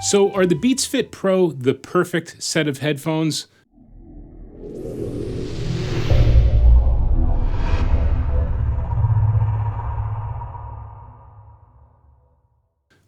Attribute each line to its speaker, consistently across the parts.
Speaker 1: So are the Beats Fit Pro the perfect set of headphones?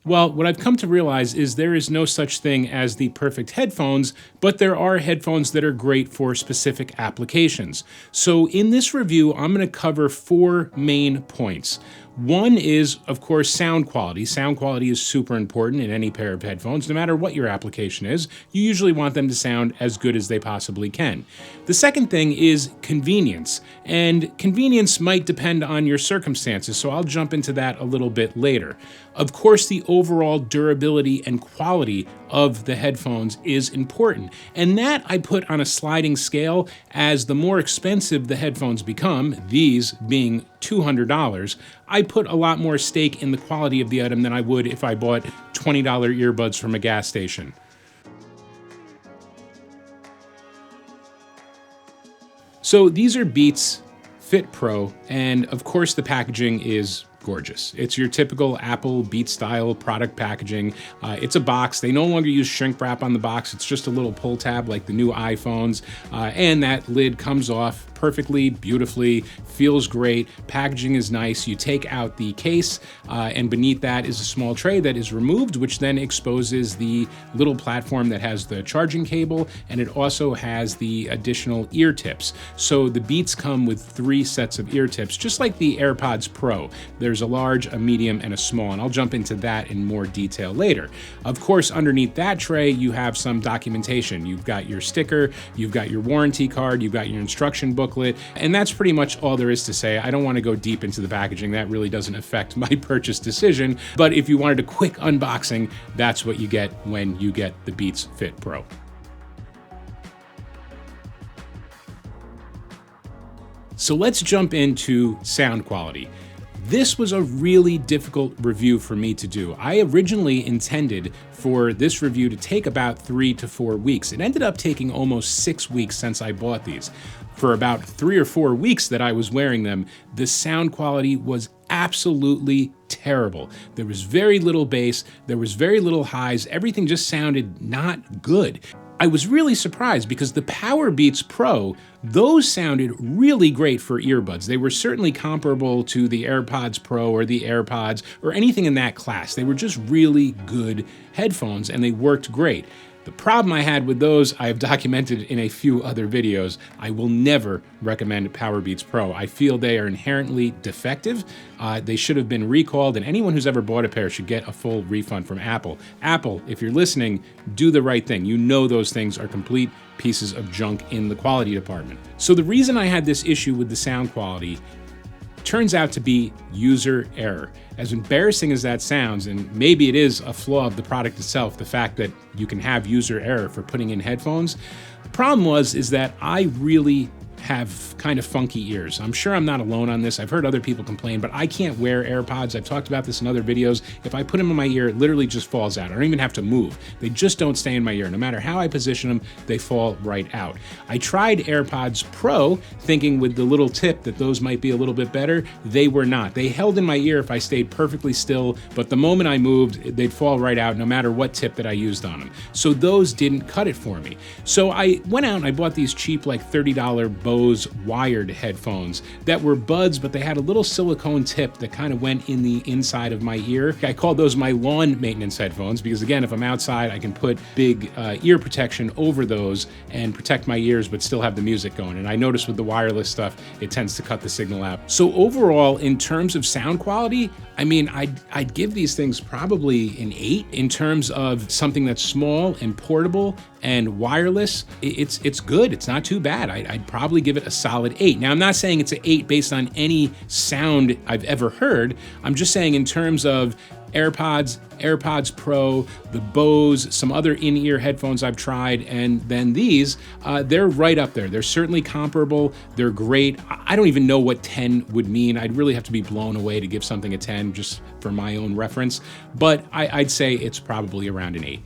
Speaker 1: Well, what I've come to realize is there is no such thing as the perfect headphones, but there are headphones that are great for specific applications. So in this review, I'm going to cover 4 main points. One is, of course, sound quality. Sound quality is super important in any pair of headphones. No matter what your application is, you usually want them to sound as good as they possibly can. The second thing is convenience, and convenience might depend on your circumstances, so I'll jump into that a little bit later. Of course, the overall durability and quality of the headphones is important, and that I put on a sliding scale. As the more expensive the headphones become, these being $200, I put a lot more stake in the quality of the item than I would if I bought $20 earbuds from a gas station. So these are Beats Fit Pro, and of course the packaging is gorgeous. It's your typical Apple Beats style product packaging. It's a box. They no longer use shrink wrap on the box. It's just a little pull tab like the new iPhones, and that lid comes off perfectly, beautifully, feels great. Packaging is nice. You take out the case, and beneath that is a small tray that is removed, which then exposes the little platform that has the charging cable, and it also has the additional ear tips. So the Beats come with 3 sets of ear tips, just like the AirPods Pro. There's a large, a medium, and a small, and I'll jump into that in more detail later. Of course, underneath that tray, you have some documentation. You've got your sticker, you've got your warranty card, you've got your instruction booklet, and that's pretty much all there is to say. I don't want to go deep into the packaging. That really doesn't affect my purchase decision, but if you wanted a quick unboxing, that's what you get when you get the Beats Fit Pro. So let's jump into sound quality. This was a really difficult review for me to do. I originally intended for this review to take about 3 to 4 weeks. It ended up taking almost 6 weeks since I bought these. For about 3 or 4 weeks that I was wearing them, the sound quality was absolutely terrible. There was very little bass, there was very little highs, everything just sounded not good. I was really surprised because the Powerbeats Pro, those sounded really great for earbuds. They were certainly comparable to the AirPods Pro or the AirPods or anything in that class. They were just really good headphones and they worked great. The problem I had with those, I have documented in a few other videos. I will never recommend Powerbeats Pro. I feel they are inherently defective. They should have been recalled, and anyone who's ever bought a pair should get a full refund from Apple. Apple, if you're listening, do the right thing. You know those things are complete pieces of junk in the quality department. So the reason I had this issue with the sound quality turns out to be user error. As embarrassing as that sounds, and maybe it is a flaw of the product itself, the fact that you can have user error for putting in headphones, the problem is that I really have kind of funky ears. I'm sure I'm not alone on this. I've heard other people complain, but I can't wear AirPods. I've talked about this in other videos. If I put them in my ear, it literally just falls out. I don't even have to move. They just don't stay in my ear. No matter how I position them, they fall right out. I tried AirPods Pro thinking with the little tip that those might be a little bit better. They were not. They held in my ear if I stayed perfectly still, but the moment I moved, they'd fall right out no matter what tip that I used on them. So those didn't cut it for me. So I went out and I bought these cheap, like $30 Bose wired headphones that were buds, but they had a little silicone tip that kind of went in the inside of my ear. I called those my lawn maintenance headphones because, again, if I'm outside, I can put big ear protection over those and protect my ears but still have the music going. And I noticed with the wireless stuff, it tends to cut the signal out. So overall, in terms of sound quality, I mean, I'd give these things probably an 8 in terms of something that's small and portable and wireless. It's good. It's not too bad. I'd probably give it a solid 8. Now, I'm not saying it's an 8 based on any sound I've ever heard. I'm just saying in terms of AirPods Pro, the Bose, some other in-ear headphones I've tried, and then these, they're right up there. They're certainly comparable. They're great. I don't even know what 10 would mean. I'd really have to be blown away to give something a 10 just for my own reference, but I'd say it's probably around an 8.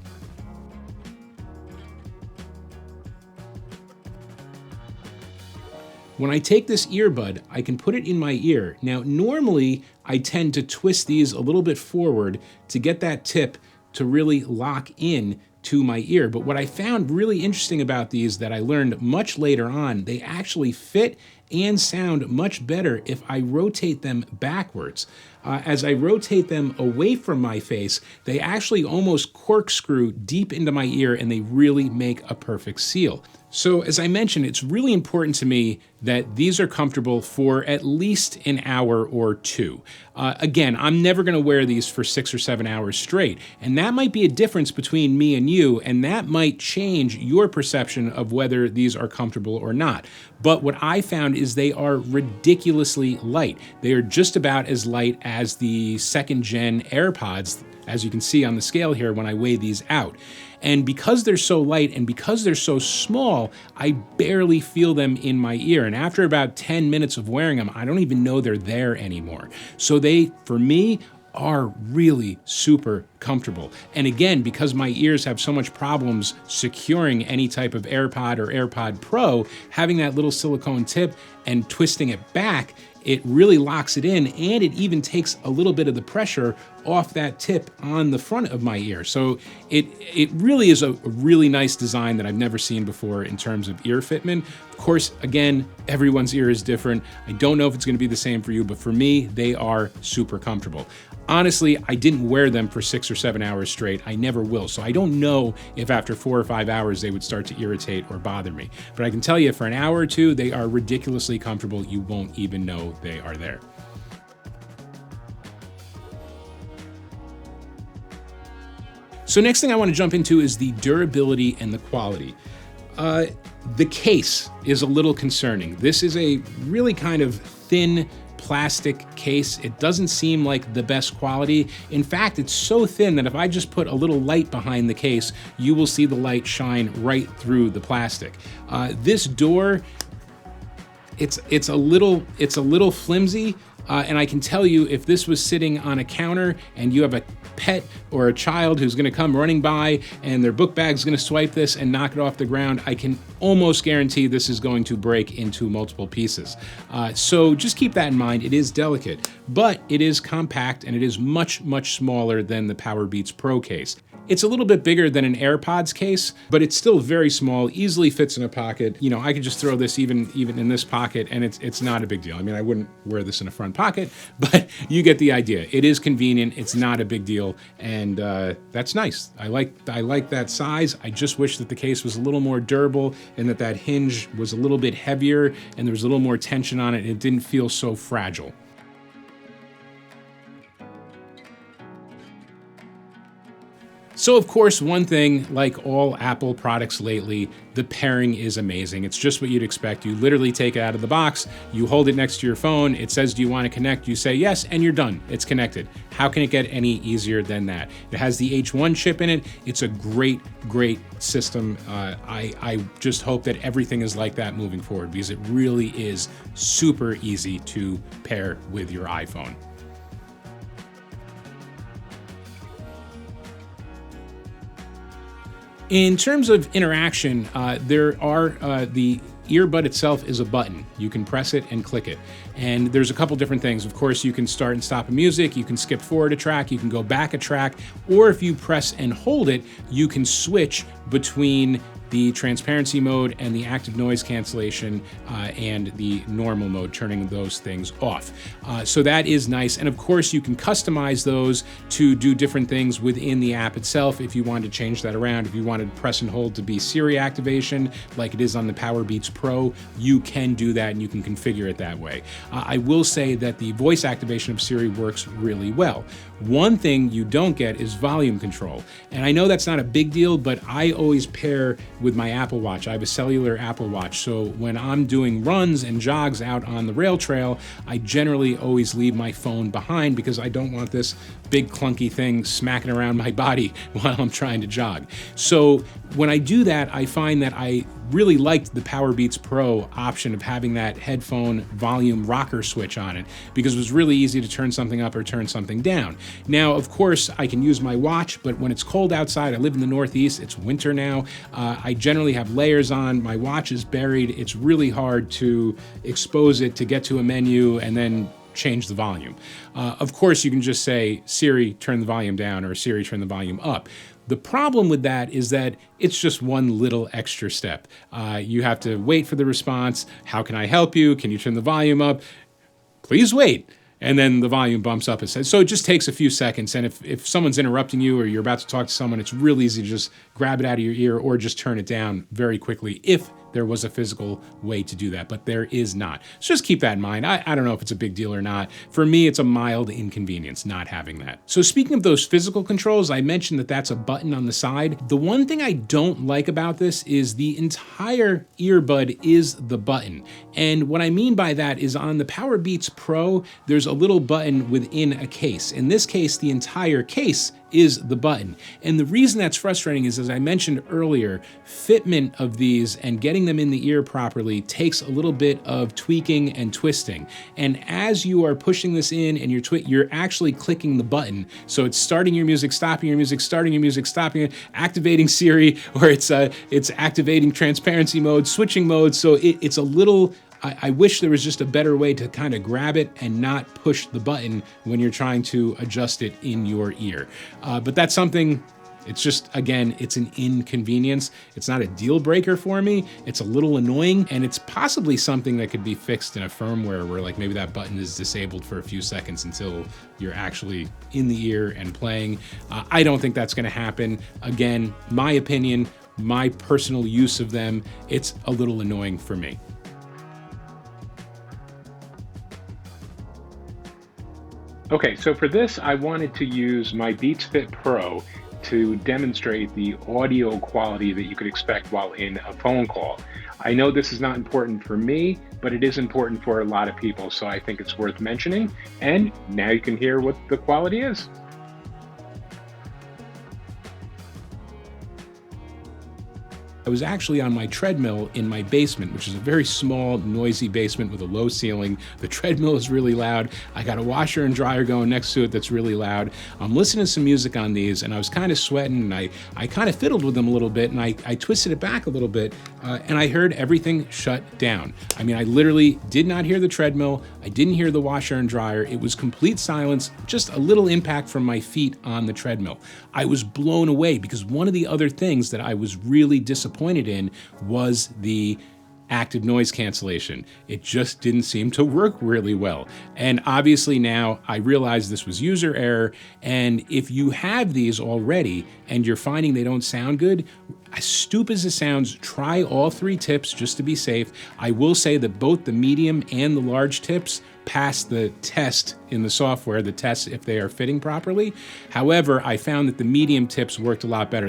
Speaker 1: When I take this earbud, I can put it in my ear. Now, normally, I tend to twist these a little bit forward to get that tip to really lock in to my ear. But what I found really interesting about these that I learned much later on, they actually fit and sound much better if I rotate them backwards. As I rotate them away from my face, they actually almost corkscrew deep into my ear and they really make a perfect seal. So as I mentioned, it's really important to me that these are comfortable for at least an hour or two. Again, I'm never gonna wear these for 6 or 7 hours straight, and that might be a difference between me and you, and that might change your perception of whether these are comfortable or not. But what I found is they are ridiculously light. They are just about as light as the second gen AirPods, as you can see on the scale here when I weigh these out. And because they're so light and because they're so small, I barely feel them in my ear. And after about 10 minutes of wearing them, I don't even know they're there anymore. So they, for me, are really super comfortable. And again, because my ears have so much problems securing any type of AirPod or AirPod Pro, having that little silicone tip and twisting it back, it really locks it in, and it even takes a little bit of the pressure off that tip on the front of my ear. So it really is a really nice design that I've never seen before in terms of ear fitment. Of course, again, everyone's ear is different. I don't know if it's gonna be the same for you, but for me, they are super comfortable. Honestly, I didn't wear them for 6 or 7 hours straight. I never will. So I don't know if after 4 or 5 hours they would start to irritate or bother me. But I can tell you for an hour or two, they are ridiculously comfortable. You won't even know they are there. So next thing I want to jump into is the durability and the quality. The case is a little concerning. This is a really kind of thin plastic case. It doesn't seem like the best quality. In fact, it's so thin that if I just put a little light behind the case, you will see the light shine right through the plastic. This door, it's a little flimsy. And I can tell you, if this was sitting on a counter and you have a pet or a child who's gonna come running by and their book bag's gonna swipe this and knock it off the ground, I can almost guarantee this is going to break into multiple pieces. So just keep that in mind. It is delicate, but it is compact and it is much, much smaller than the Powerbeats Pro case. It's a little bit bigger than an AirPods case, but it's still very small, easily fits in a pocket. You know, I could just throw this even in this pocket and it's not a big deal. I mean, I wouldn't wear this in a front pocket, but you get the idea. It is convenient, it's not a big deal, and that's nice. I like that size. I just wish that the case was a little more durable and that hinge was a little bit heavier and there was a little more tension on it. It didn't feel so fragile. So of course, one thing, like all Apple products lately, the pairing is amazing. It's just what you'd expect. You literally take it out of the box, you hold it next to your phone, it says, do you want to connect? You say yes, and you're done. It's connected. How can it get any easier than that? It has the H1 chip in it. It's a great, great system. I just hope that everything is like that moving forward because it really is super easy to pair with your iPhone. In terms of interaction, there are the earbud itself is a button. You can press it and click it. And there's a couple different things. Of course, you can start and stop a music, you can skip forward a track, you can go back a track, or if you press and hold it, you can switch between the transparency mode and the active noise cancellation and the normal mode, turning those things off. So that is nice. And of course, you can customize those to do different things within the app itself. If you wanted to change that around, if you wanted to press and hold to be Siri activation, like it is on the Powerbeats Pro, you can do that and you can configure it that way. I will say that the voice activation of Siri works really well. One thing you don't get is volume control. And I know that's not a big deal, but I always pair with my Apple Watch. I have a cellular Apple Watch, so when I'm doing runs and jogs out on the rail trail, I generally always leave my phone behind because I don't want this big clunky thing smacking around my body while I'm trying to jog. So when I do that, I find that I really liked the Powerbeats Pro option of having that headphone volume rocker switch on it because it was really easy to turn something up or turn something down. Now, of course, I can use my watch, but when it's cold outside, I live in the Northeast, it's winter now, I generally have layers on, my watch is buried, it's really hard to expose it to get to a menu and then change the volume. Of course, you can just say, Siri, turn the volume down, or Siri, turn the volume up. The problem with that is that it's just one little extra step. You have to wait for the response. How can I help you? Can you turn the volume up? Please wait. And then the volume bumps up. So it just takes a few seconds. And if someone's interrupting you or you're about to talk to someone, it's real easy to just grab it out of your ear or just turn it down very quickly if there was a physical way to do that, but there is not. So just keep that in mind. I don't know if it's a big deal or not. For me, it's a mild inconvenience not having that. So speaking of those physical controls, I mentioned that that's a button on the side. The one thing I don't like about this is the entire earbud is the button. And what I mean by that is on the Powerbeats Pro, there's a little button within a case. In this case, the entire case is the button. And the reason that's frustrating is, as I mentioned earlier, fitment of these and getting them in the ear properly takes a little bit of tweaking and twisting. And as you are pushing this in and you're actually clicking the button. So it's starting your music, stopping your music, starting your music, stopping it, activating Siri, or it's activating transparency mode, switching modes. So it's a little, I wish there was just a better way to kind of grab it and not push the button when you're trying to adjust it in your ear. But that's something, it's just, again, it's an inconvenience. It's not a deal breaker for me. It's a little annoying, and it's possibly something that could be fixed in a firmware where like maybe that button is disabled for a few seconds until you're actually in the ear and playing. I don't think that's gonna happen. Again, my opinion, my personal use of them, it's a little annoying for me. Okay, so for this, I wanted to use my Beats Fit Pro to demonstrate the audio quality that you could expect while in a phone call. I know this is not important for me, but it is important for a lot of people, so I think it's worth mentioning. And now you can hear what the quality is. I was actually on my treadmill in my basement, which is a very small, noisy basement with a low ceiling. The treadmill is really loud. I got a washer and dryer going next to it that's really loud. I'm listening to some music on these, and I was kind of sweating, and I kind of fiddled with them a little bit, and I twisted it back a little bit, and I heard everything shut down. I mean, I literally did not hear the treadmill. I didn't hear the washer and dryer. It was complete silence, just a little impact from my feet on the treadmill. I was blown away because one of the other things that I was really disappointed in was the active noise cancellation. It just didn't seem to work really well. And obviously now I realize this was user error. And if you have these already and you're finding they don't sound good, as stupid as it sounds, try all three tips just to be safe. I will say that both the medium and the large tips pass the test in the software, the test if they are fitting properly. However, I found that the medium tips worked a lot better.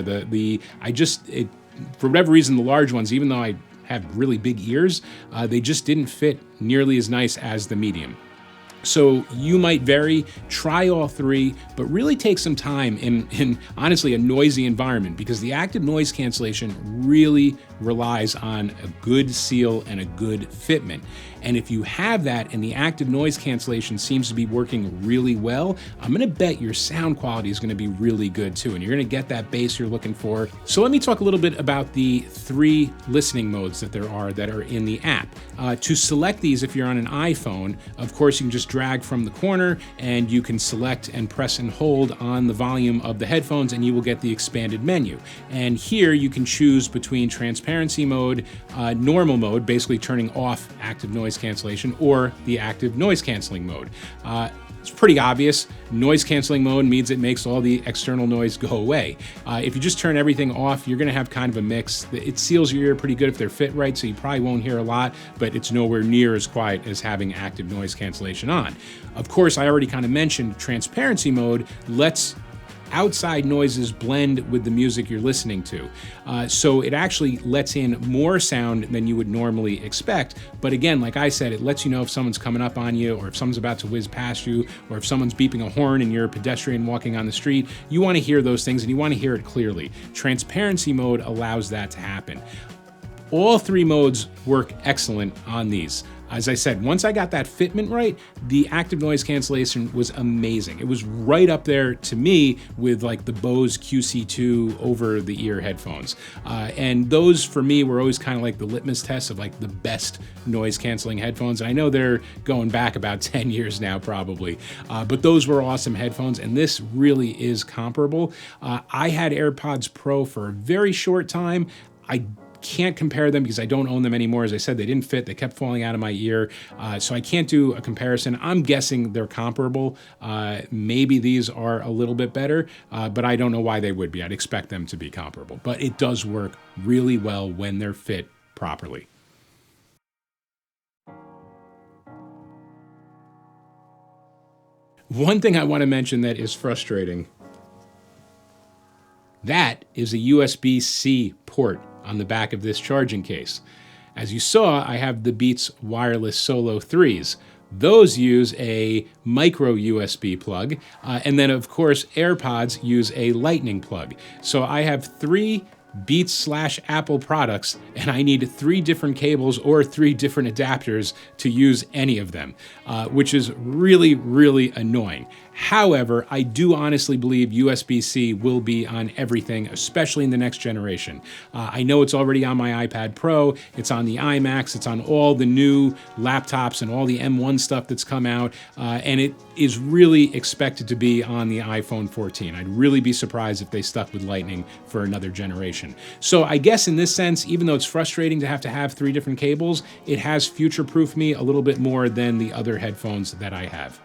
Speaker 1: For whatever reason, the large ones, even though I have really big ears, they just didn't fit nearly as nice as the medium. So you might vary, try all three, but really take some time in honestly a noisy environment, because the active noise cancellation really relies on a good seal and a good fitment. And if you have that and the active noise cancellation seems to be working really well, I'm gonna bet your sound quality is gonna be really good too, and you're gonna get that bass you're looking for. So let me talk a little bit about the three listening modes that there are that are in the app. To select these, if you're on an iPhone, of course you can just drag from the corner and you can select and press and hold on the volume of the headphones and you will get the expanded menu. And here you can choose between transparency mode, normal mode, basically turning off active noise cancellation, or the active noise canceling mode. It's pretty obvious. Noise canceling mode means it makes all the external noise go away. If you just turn everything off, you're gonna have kind of a mix. It seals your ear pretty good if they're fit right, so you probably won't hear a lot, but it's nowhere near as quiet as having active noise cancellation on. Of course, I already kind of mentioned transparency mode lets outside noises blend with the music you're listening to. So it actually lets in more sound than you would normally expect. But again, like I said, it lets you know if someone's coming up on you, or if someone's about to whiz past you, or if someone's beeping a horn and you're a pedestrian walking on the street. You want to hear those things and you want to hear it clearly. Transparency mode allows that to happen. All three modes work excellent on these. As I said, once I got that fitment right, the active noise cancellation was amazing. It was right up there to me with like the Bose QC2 over-the-ear headphones. And those for me were always kind of like the litmus test of like the best noise canceling headphones. And I know they're going back about 10 years now probably, but those were awesome headphones, and this really is comparable. I had AirPods Pro for a very short time. I can't compare them because I don't own them anymore. As I said, they didn't fit. They kept falling out of my ear. So I can't do a comparison. I'm guessing they're comparable. Maybe these are a little bit better, but I don't know why they would be. I'd expect them to be comparable. But it does work really well when they're fit properly. One thing I want to mention that is frustrating, that is a USB-C port on the back of this charging case. As you saw, I have the Beats Wireless Solo 3s. Those use a micro USB plug, and then of course AirPods use a lightning plug. So I have 3 Beats/Apple products, and I need 3 different cables or 3 different adapters to use any of them, which is really, really annoying. However, I do honestly believe USB-C will be on everything, especially in the next generation. I know it's already on my iPad Pro, it's on the iMacs, it's on all the new laptops and all the M1 stuff that's come out, and it is really expected to be on the iPhone 14. I'd really be surprised if they stuck with Lightning for another generation. So I guess in this sense, even though it's frustrating to have 3 different cables, it has future-proofed me a little bit more than the other headphones that I have.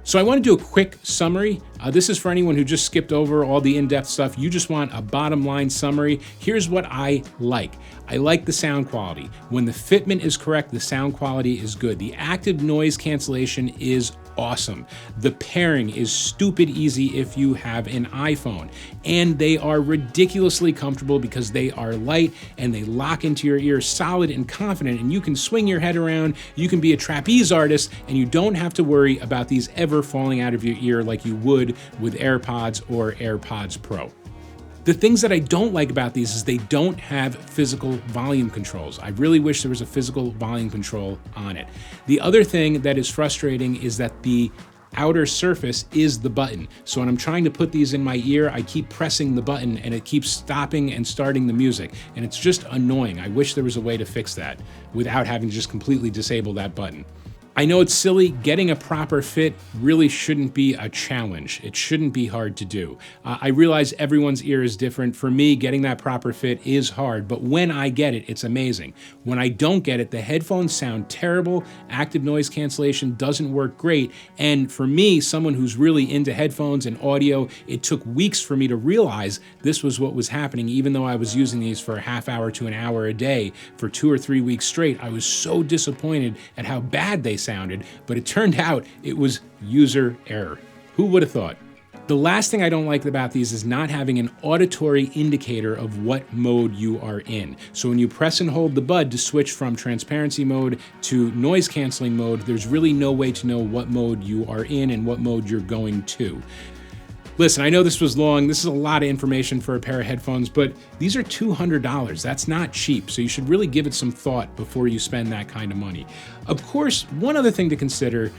Speaker 1: So I want to do a quick summary. This is for anyone who just skipped over all the in-depth stuff. You just want a bottom line summary. Here's what I like. I like the sound quality. When the fitment is correct, the sound quality is good. The active noise cancellation is awesome. The pairing is stupid easy if you have an iPhone. And they are ridiculously comfortable because they are light and they lock into your ear solid and confident, and you can swing your head around, you can be a trapeze artist, and you don't have to worry about these ever falling out of your ear like you would with AirPods or AirPods Pro. The things that I don't like about these is they don't have physical volume controls. I really wish there was a physical volume control on it. The other thing that is frustrating is that the outer surface is the button. So when I'm trying to put these in my ear, I keep pressing the button and it keeps stopping and starting the music. And it's just annoying. I wish there was a way to fix that without having to just completely disable that button. I know it's silly, getting a proper fit really shouldn't be a challenge. It shouldn't be hard to do. I realize everyone's ear is different. For me, getting that proper fit is hard, but when I get it, it's amazing. When I don't get it, the headphones sound terrible, active noise cancellation doesn't work great, and for me, someone who's really into headphones and audio, it took weeks for me to realize this was what was happening, even though I was using these for a half hour to an hour a day for 2 or 3 weeks straight. I was so disappointed at how bad they sounded, but it turned out it was user error. Who would have thought? The last thing I don't like about these is not having an auditory indicator of what mode you are in. So when you press and hold the bud to switch from transparency mode to noise canceling mode, there's really no way to know what mode you are in and what mode you're going to. Listen, I know this was long. This is a lot of information for a pair of headphones, but these are $200. That's not cheap, so you should really give it some thought before you spend that kind of money. Of course, one other thing to consider,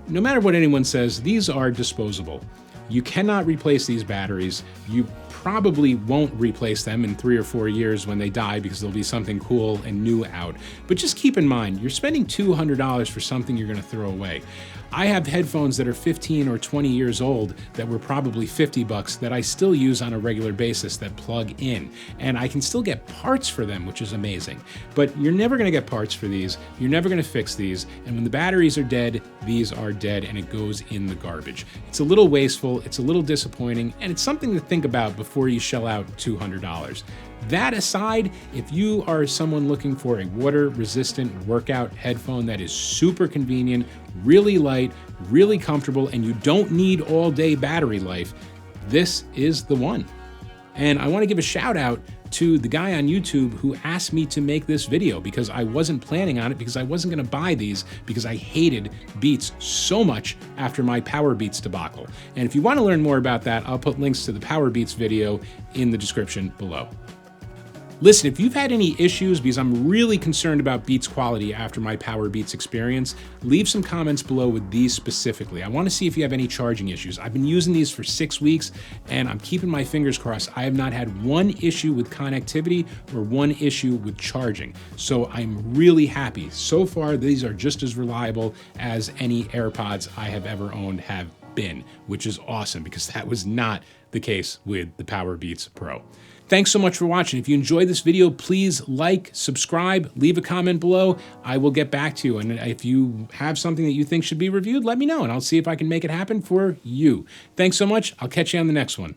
Speaker 1: no matter what anyone says, these are disposable. You cannot replace these batteries. You probably won't replace them in 3 or 4 years when they die because there'll be something cool and new out. But just keep in mind, you're spending $200 for something you're going to throw away. I have headphones that are 15 or 20 years old that were probably 50 bucks that I still use on a regular basis that plug in, and I can still get parts for them, which is amazing. But you're never going to get parts for these, you're never going to fix these, and when the batteries are dead, these are dead and it goes in the garbage. It's a little wasteful, it's a little disappointing, and it's something to think about before you shell out $200. That aside, if you are someone looking for a water-resistant workout headphone that is super convenient, really light, really comfortable, and you don't need all-day battery life, this is the one. And I want to give a shout out to the guy on YouTube who asked me to make this video because I wasn't planning on it, because I wasn't going to buy these because I hated Beats so much after my Powerbeats debacle. And if you want to learn more about that, I'll put links to the Powerbeats video in the description below. Listen, if you've had any issues, because I'm really concerned about Beats quality after my Powerbeats experience, leave some comments below with these specifically. I want to see if you have any charging issues. I've been using these for 6 weeks, and I'm keeping my fingers crossed. I have not had one issue with connectivity or one issue with charging. So I'm really happy. So far, these are just as reliable as any AirPods I have ever owned have been, which is awesome because that was not the case with the Powerbeats Pro. Thanks so much for watching. If you enjoyed this video, please like, subscribe, leave a comment below. I will get back to you. And if you have something that you think should be reviewed, let me know and I'll see if I can make it happen for you. Thanks so much. I'll catch you on the next one.